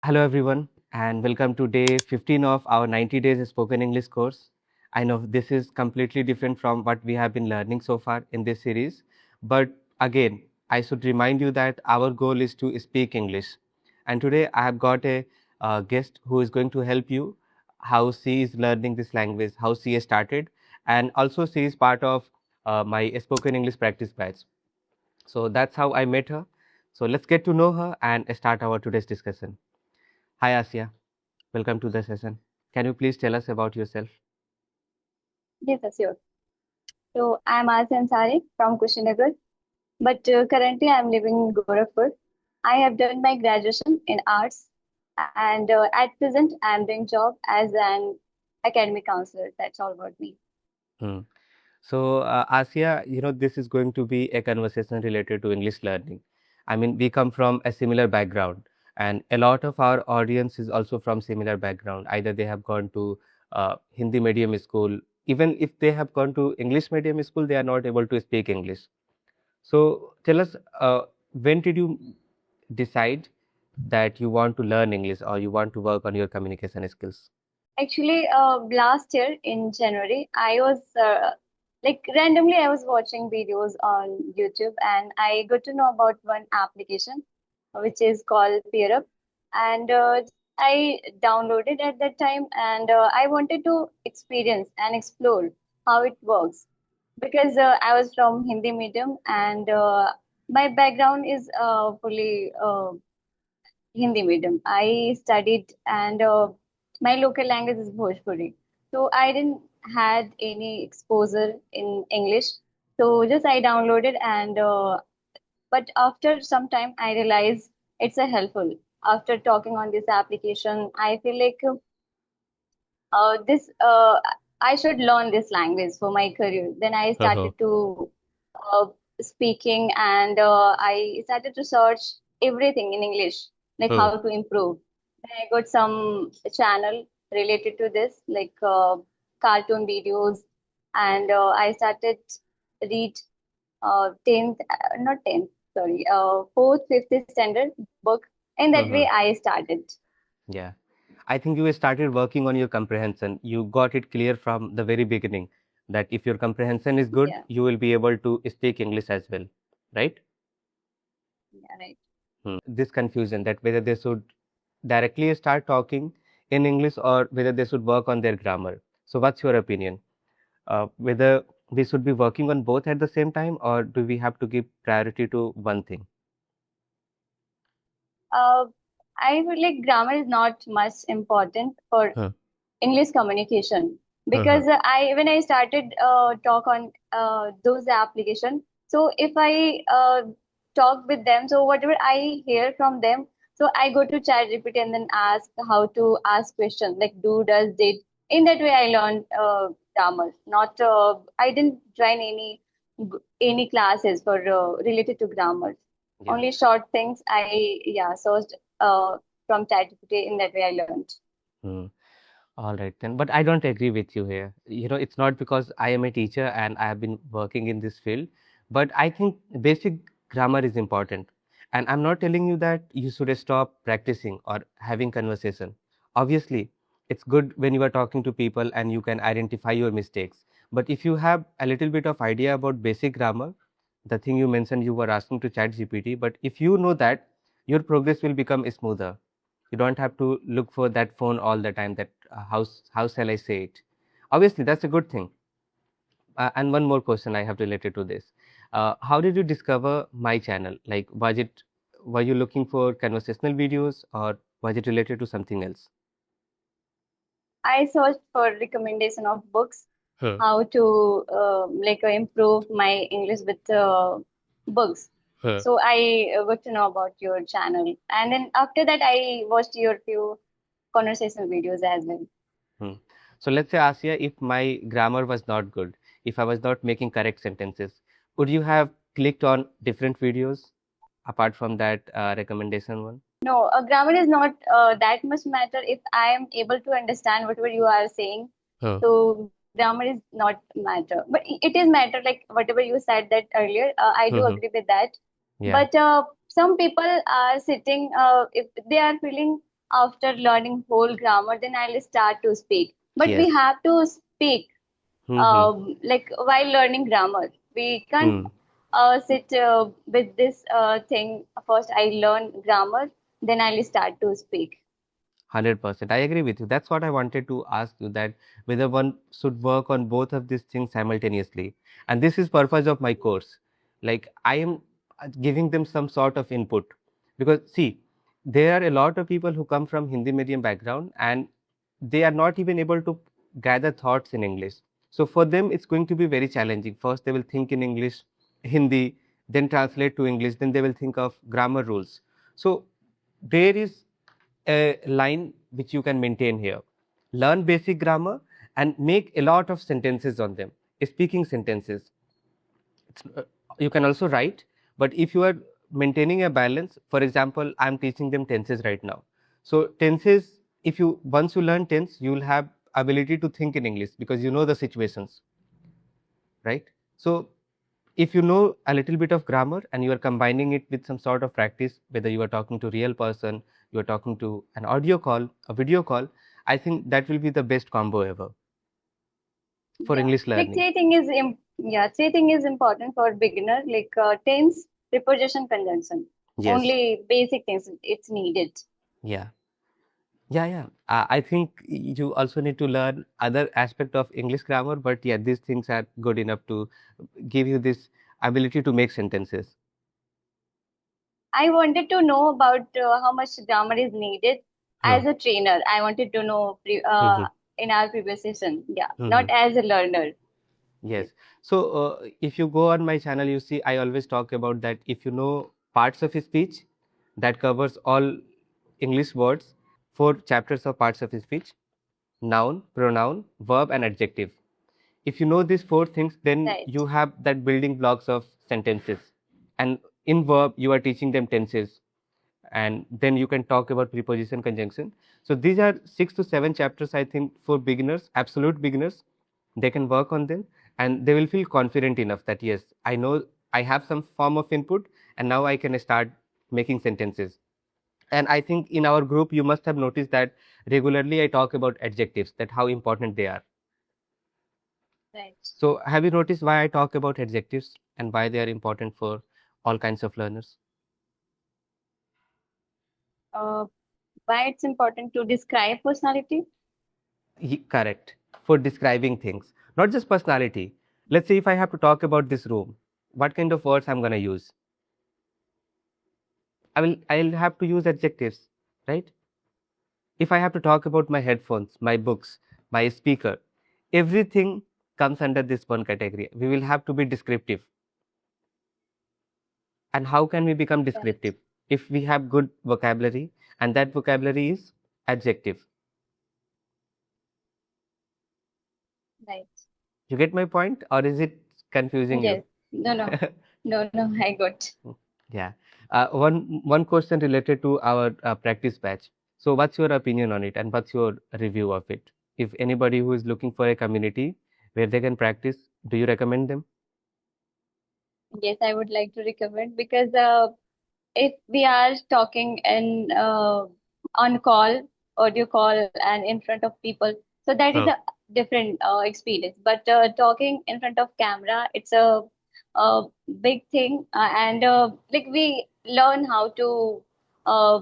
Hello, everyone, and welcome to day 15 of our 90 days spoken English course. I know this is completely different from what we have been learning so far in this series, but again, I should remind you that our goal is to speak English. And today, I have got a guest who is going to help you how she is learning this language, how she has started, and also she is part of my spoken English practice batch. So that's how I met her. So let's get to know her and start our today's discussion. Hi, Asia. Welcome to the session. Can you please tell us about yourself? Yes, yes, sure. So I'm Aasi Ansari from Kushinagar, but currently I'm living in Gorakhpur. I have done my graduation in arts, and at present I'm doing job as an academic counselor. That's all about me. Hmm. So, Asia, this is going to be a conversation related to English learning. I mean, we come from a similar background, and a lot of our audience is also from similar background. Either they have gone to Hindi medium school, even if they have gone to English medium school, they are not able to speak English. So, tell us, when did you decide that you want to learn English or you want to work on your communication skills? Actually, last year in January, I was like randomly I was watching videos on YouTube, and I got to know about one application which is called Peer and I downloaded at that time, and I wanted to experience and explore how it works because I was from Hindi medium, and my background is fully Hindi medium. I studied, and my local language is Bhojpuri. So I didn't had any exposure in English. So just I downloaded, and but after some time I realized it's a helpful. After talking on this application, I feel like this I should learn this language for my career. Then I Uh-huh. started to uh, speaking, and I started to search everything in English, like Hmm. how to improve. Then I got some channel related to this, like cartoon videos, and I started read 10th, not 10th, sorry, 4th, 5th standard book. In that way, Uh-huh. I started. Yeah. I think you started working on your comprehension. You got it clear from the very beginning that if your comprehension is good, Yeah, you will be able to speak English as well, right? yeah, right. This confusion that whether they should directly start talking in English or whether they should work on their grammar. So, what's your opinion? Whether we should be working on both at the same time, or do we have to give priority to one thing? Uh, I feel like grammar is not much important for Huh. English communication Uh-huh. because I when I started talk on those application, so if I talk with them, so whatever I hear from them, so I go to chat repeat and then ask how to ask question like do, does, did. In that way, I learned grammar. Not I didn't join any classes for related to grammar. Yeah. Only short things I searched from chat repeat. In that way, I learned. Hmm. All right then, but I don't agree with you here. It's not because I am a teacher and I have been working in this field, but I think basic grammar is important. And I'm not telling you that you should stop practicing or having conversation. Obviously, it's good when you are talking to people and you can identify your mistakes. But if you have a little bit of idea about basic grammar, the thing you mentioned you were asking to chat GPT, but if you know that, your progress will become smoother. You don't have to look for that phone all the time that how shall I say it. Obviously that's a good thing. And one more question I have related to this. How did you discover my channel? Like, were you looking for conversational videos or was it related to something else? I searched for recommendation of books, Huh. how to improve my English with books. Huh. So I got to know about your channel, and then after that I watched your few conversational videos as well. Hmm. So let's say, Asia, if my grammar was not good, if I was not making correct sentences, would you have clicked on different videos apart from that recommendation one? No, grammar is not that much matter if I am able to understand whatever you are saying. Huh. So grammar is not matter, but it is matter like whatever you said that earlier. I do Mhm. agree with that. Yeah. But some people are sitting if they are feeling after learning whole grammar, then I'll start to speak. But we Yes. have to speak Mm-hmm. like while learning grammar. We can't Hmm. sit with this thing. First, I learn grammar, then I'll start to speak. 100%. I agree with you. That's what I wanted to ask you, that whether one should work on both of these things simultaneously. And this is purpose of my course. Like I am giving them some sort of input, because see, there are a lot of people who come from Hindi medium background and they are not even able to gather thoughts in English. So for them, it's going to be very challenging. First, they will think in English, Hindi, then translate to English, then they will think of grammar rules. So there is a line which you can maintain here. Learn basic grammar and make a lot of sentences on them, speaking sentences. It's, you can also write, but if you are maintaining a balance, for example, I'm teaching them tenses right now. So tenses, if you once you learn tense, you will have ability to think in English because you know the situations, right? So if you know a little bit of grammar and you are combining it with some sort of practice, whether you are talking to real person, you are talking to an audio call, a video call, I think that will be the best combo ever for Yeah, English like learning. three thing is important for beginner, like tense, preposition, conjunction. Yes. Only basic things it's needed. Yeah. Yeah, yeah. I think you also need to learn other aspect of English grammar, but yeah, these things are good enough to give you this ability to make sentences. I wanted to know about how much grammar is needed Hmm. as a trainer. I wanted to know Hmm. in our previous session. Yeah, Hmm. not as a learner. Yes. Yes. So if you go on my channel, you see I always talk about that if you know parts of speech, that covers all English words, four chapters of parts of speech: noun, pronoun, verb, and adjective. If you know these four things, then Right, you have that building blocks of sentences. And in verb, you are teaching them tenses, and then you can talk about preposition, conjunction. So these are 6 to 7 chapters, I think, for beginners, absolute beginners. They can work on them and they will feel confident enough that yes, I know I have some form of input and now I can start making sentences. And I think in our group you must have noticed that regularly I talk about adjectives, that how important they are. right. So have you noticed why I talk about adjectives and why they are important for all kinds of learners? Uh, why it's important to describe personality? Correct. For describing things, not just personality. Let's say if I have to talk about this room, what kind of words I'm going to use? I'll have to use adjectives, right? If I have to talk about my headphones, my books, my speaker, everything comes under this one category. We will have to be descriptive. And how can we become Right, descriptive? If we have good vocabulary, and that vocabulary is adjective. right. You get my point, or is it confusing you? Yes. No, no, no. I got. Yeah. One question related to our practice batch. So, what's your opinion on it, and what's your review of it? If anybody who is looking for a community where they can practice, do you recommend them? Yes, I would like to recommend because if we are talking in on call, audio call, and in front of people, so that is a Huh. different experience. But talking in front of camera, it's a big thing, and like we learn how to uh,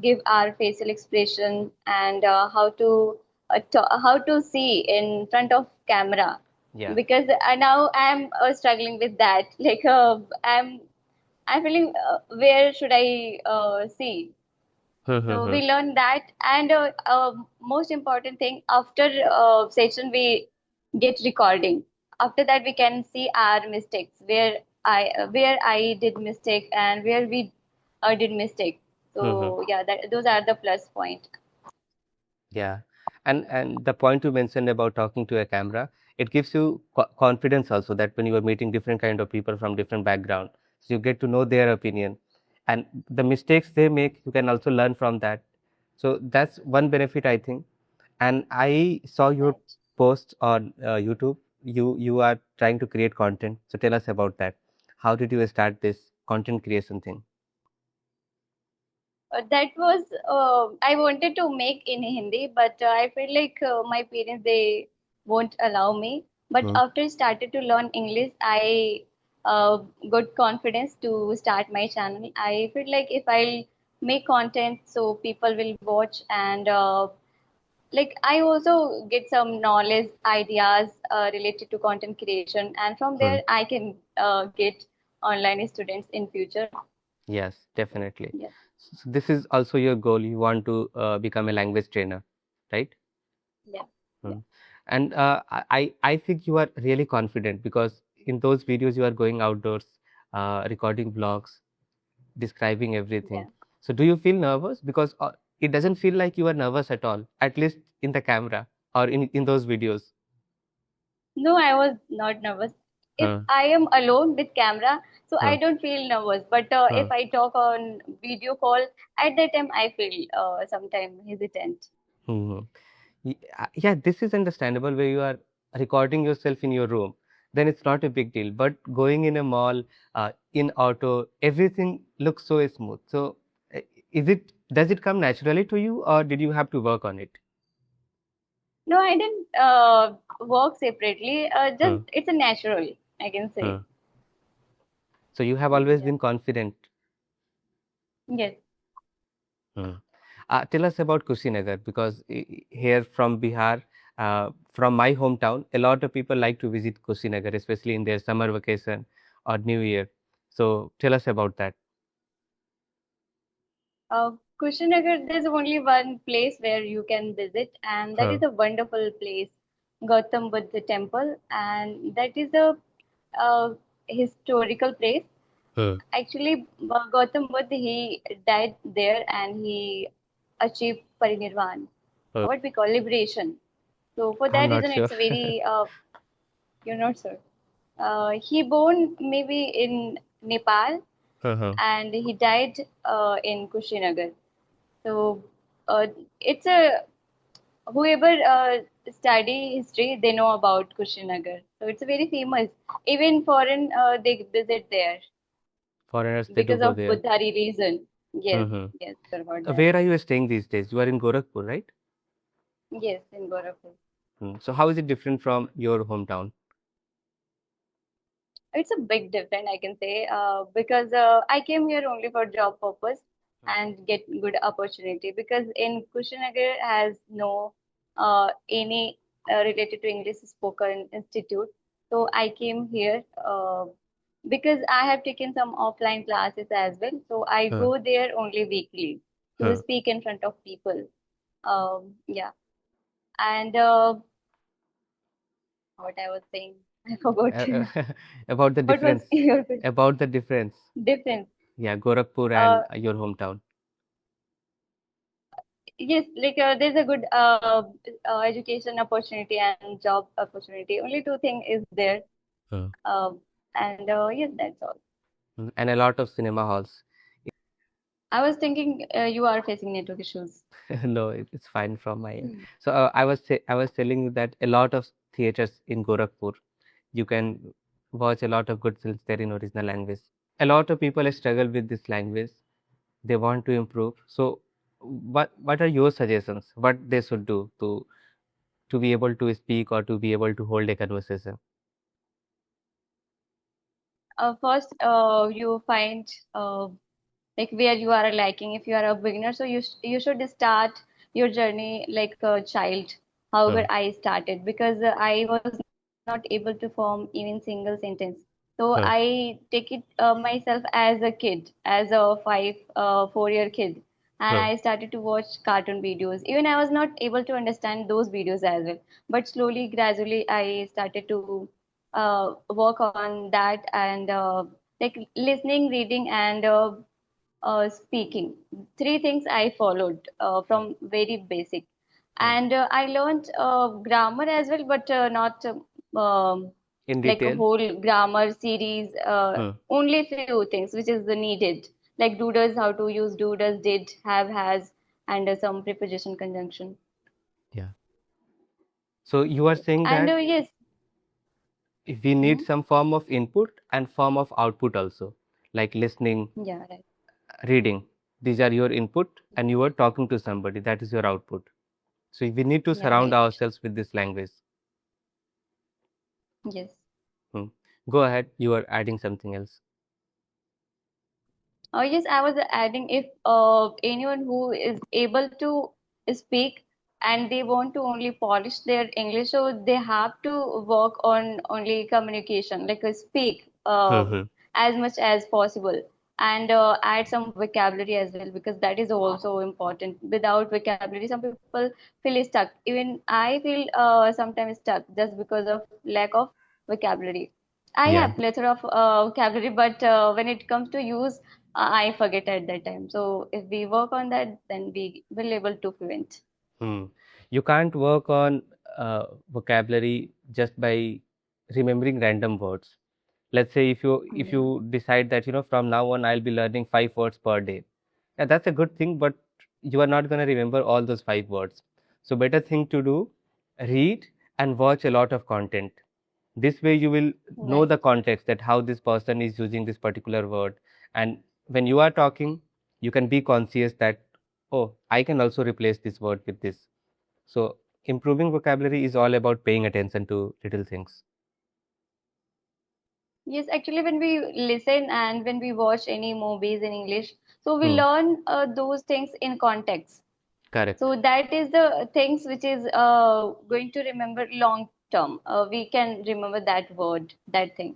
give our facial expression and how to see in front of camera. Yeah. Because now I'm struggling with that. Like I'm feeling where should I see? Hmm, hmm, So hmm. we learn that, and most important thing after session we get recording. After that we can see our mistakes, where I did mistake and where we did mistake. Hmm, hmm. So yeah, those are the plus point. Yeah, and the point you mentioned about talking to a camera, it gives you confidence also, that when you are meeting different kind of people from different background, so you get to know their opinion, and the mistakes they make, you can also learn from that. So that's one benefit I think. And I saw your Right. posts on YouTube. You are trying to create content. So tell us about that. How did you start this content creation thing? That was I wanted to make in Hindi, but I feel like my parents they won't allow me. But Hmm. after I started to learn English, I uh, got confidence to start my channel. I feel like if I'll make content, so people will watch, and like I also get some knowledge, ideas related to content creation, and from Hmm. there I can get online students in future. Yes, definitely. Yeah, So this is also your goal. You want to become a language trainer, right? yeah, yeah, Hmm. And I think you are really confident because in those videos you are going outdoors, recording vlogs, describing everything. yeah. So do you feel nervous? Because it doesn't feel like you are nervous at all, at least in the camera or in those videos. No, I was not nervous. If Huh, I am alone with camera, so I huh, don't feel nervous. But huh. if I talk on video call, at that time I feel sometimes hesitant. Hmm. Yeah, this is understandable where you are recording yourself in your room. Then it's not a big deal. But going in a mall, in auto, everything looks so smooth. So, uh, does it come naturally to you, or did you have to work on it? No, I didn't work separately. Just Huh, it's a natural, I can say. huh. So you have always Yeah. been confident. Yes. Hmm. Tell us about Kushinagar because here from Bihar, from my hometown, a lot of people like to visit Kushinagar, especially in their summer vacation or New Year. So tell us about that. Kushinagar, there's only one place where you can visit, and that Huh, is a wonderful place, Gautam Buddha Temple, and that is a uh, historical place. huh, Actually, Gautam Buddha he died there and he achieved parinirvan, huh. what we call liberation. So for I'm that not reason, sure. it's very you're not sir. He born maybe in Nepal Uh-huh. and he died in Kushinagar. So it's a whoever study history, they know about Kushinagar. So it's very famous. Even foreign they visit there Foreigners, they do because go of there. Buddhari reason. Yes, Mm-hmm. yes, sir, about that. Where are you staying these days? You are in Gorakhpur, right? Yes, in Gorakhpur. So how is it different from your hometown? It's a big difference, I can say, because I came here only for job purpose and get good opportunity. Because in Kushinagar has no any related to English spoken institute, so I came here because I have taken some offline classes as well. So I Huh, go there only weekly to huh. speak in front of people. Yeah, and what I was saying, I forgot. About the What was difference. your question? About the difference. Difference? Yeah, Gorakhpur Uh, and your hometown. yes, like there's a good education opportunity and job opportunity. Only two thing is there, Huh. and yes, that's all. And a lot of cinema halls. I was thinking you are facing network issues. No, it's fine from my end. Mm. So I was telling you that a lot of theaters in Gorakhpur, you can watch a lot of good films there in original language. A lot of people struggle with this language. They want to improve. So, what are your suggestions? What they should do to be able to speak or to be able to hold a conversation? First, you find like where you are liking. If you are a beginner, so you should start your journey like a child. However, Huh, I started because I was not able to form even single sentence. So huh, I take it myself as a kid, as a 4-year kid, and huh, I started to watch cartoon videos. Even I was not able to understand those videos as well, but slowly, gradually, I started to work on that and like listening, reading, and speaking. Three things I followed huh, from very basic, huh. and I learned grammar as well, but not In like a detail? whole grammar series. Huh, Only few things which is the needed, like do does, how to use do does, did, have, has, and some preposition conjunction. yeah. So you are Yes, saying and that yes. we need Mhm. some form of input and form of output also, like listening, Yeah, right. reading. These are your input, and you are talking to somebody. That is your output. So we need to Yeah, surround right. ourselves with this language. Yes. Hmm. Go ahead. You are adding something else. Yes, I was adding if anyone who is able to speak and they want to only polish their English, so they have to work on only communication, like speak Hmm. as much as possible, and add some vocabulary as well, because that is also important. Without vocabulary, some people feel stuck. Even I feel sometimes stuck just because of lack of vocabulary. I Yeah. have plethora of vocabulary, but when it comes to use, I forget at that time. So if we work on that, then we will able to fluent. Hmm. You can't work on vocabulary just by remembering random words. Let's say if Yeah. you decide that from now on I'll be learning 5 words per day. Yeah, that's a good thing, but you are not going to remember all those 5 words. So better thing to do, read and watch a lot of content. This way you will know Right. the context, that how this person is using this particular word, and when you are talking, you can be conscious that, oh, I can also replace this word with this. So improving vocabulary is all about paying attention to little things. Yes, actually, when we listen and when we watch any movies in English, so we Hmm. learn those things in context. Correct. So that is the things which is going to remember long term. We can remember that word, that thing.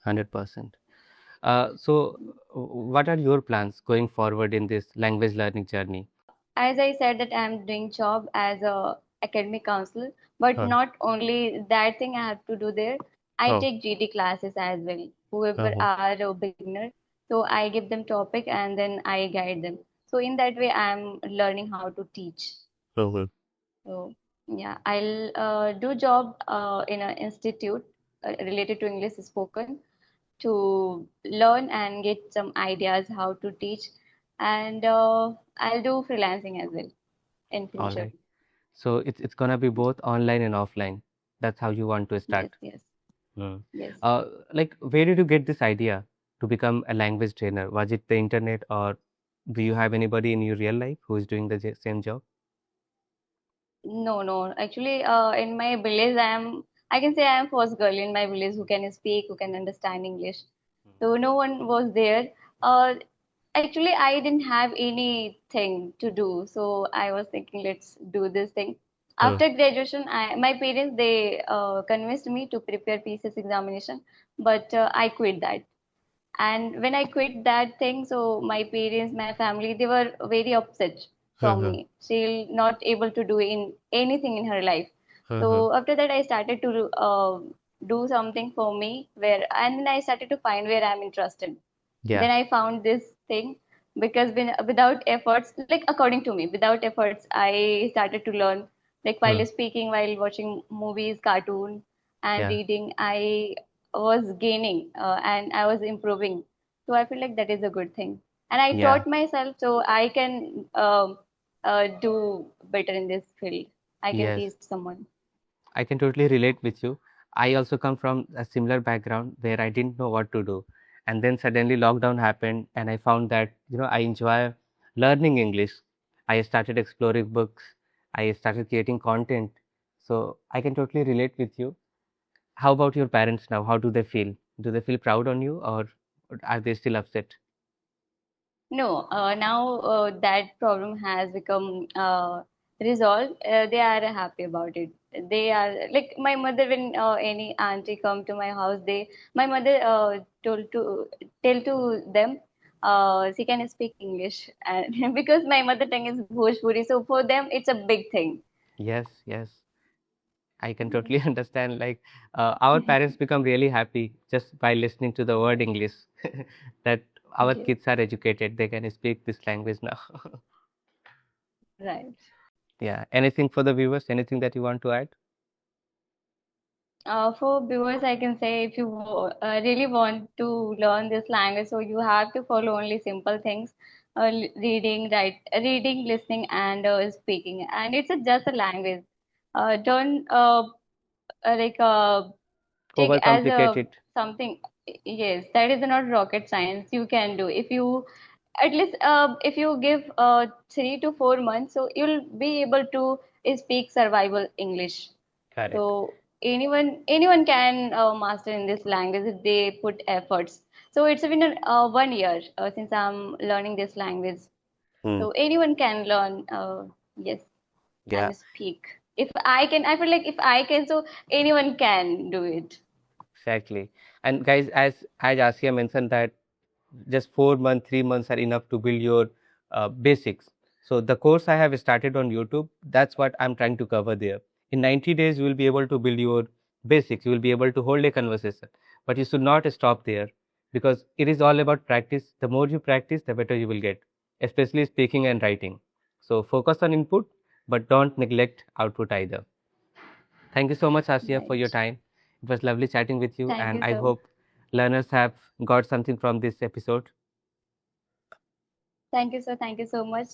100%. So what are your plans going forward in this language learning journey? As I said that I'm doing job as a academic counselor, but Huh. not only that thing I have to do there. I Oh. take GD classes as well. Whoever Uh-huh. are a beginner, so I give them topic and then I guide them. So in that way, I'm learning how to teach. Uh-huh. So yeah, I'll do job in an institute related to English spoken to learn and get some ideas how to teach, and I'll do freelancing as well in All future. right. So it's gonna be both online and offline. That's how you want to Yes, start. yes, Hmm. yes. Uh, like, where did you get this idea to become a language trainer? Was it the internet, or do you have anybody in your real life who is doing the same job? No, no. Actually, in my village, I can say I am first girl in my village who can speak, who can understand English. So no one was there. Uh, Actually, I didn't have anything to do, so I was thinking, let's do this thing. Hmm. After graduation, my parents they convinced me to prepare PCS examination, but I quit that. And when I quit that thing, so my parents, my family, they were very upset Hmm. from Hmm. me. She'll not able to do in anything in her life. Hmm. So after that, I started to do something for me where, and then I started to find where I'm interested. Yeah. Then I found this thing because without efforts, like according to me, without efforts, I started to learn. Like Hmm. while speaking, while watching movies, cartoon, and Yeah. reading, I was gaining and I was improving. So I feel like that is a good thing. And I Yeah. taught myself so I can do better in this field. I can Yes. teach someone. I can totally relate with you. I also come from a similar background where I didn't know what to do. And then suddenly lockdown happened, and I found that, I enjoy learning English. I started exploring books. I started creating content. So I can totally relate with you. How about your parents now? How do they feel? Do they feel proud on you, or are they still upset? No, now that problem has become resolved. They are happy about it. They are like my mother. When any auntie come to my house, my mother told to tell to them, she can speak English, and because my mother tongue is Bhojpuri, so for them it's a big thing. Yes, yes. I can totally understand. Like, our parents become really happy just by listening to the word English, that our Yes, kids are educated, they can speak this language now. right. Yeah. Anything for the viewers? Anything that you want to add? For viewers, I can say if you really want to learn this language, so you have to follow only simple things, reading, listening, and speaking. And it's just a language. Don't like take as a Overcomplicate it. something. Yes, that is not rocket science. You can do if you at least if you give 3 to 4 months, so you'll be able to speak survival English. Correct. So anyone can master in this language if they put efforts. So it's been 1 year since I'm learning this language. Hmm. So anyone can learn, yes, Yeah, and speak. If I can, I feel like if I can, so anyone can do it. exactly. And guys, as Asia mentioned that just 4 months, 3 months are enough to build your basics. So the course I have started on YouTube, that's what I'm trying to cover there. In 90 days, you will be able to build your basics. You will be able to hold a conversation, but you should not stop there because it is all about practice. The more you practice, the better you will get, especially speaking and writing. So focus on input, but don't neglect output either. Thank you so much, Asia, for your Right. time. It was lovely chatting with you, Thank and you I so. hope learners have got something from this episode. Thank you so. Thank you so much.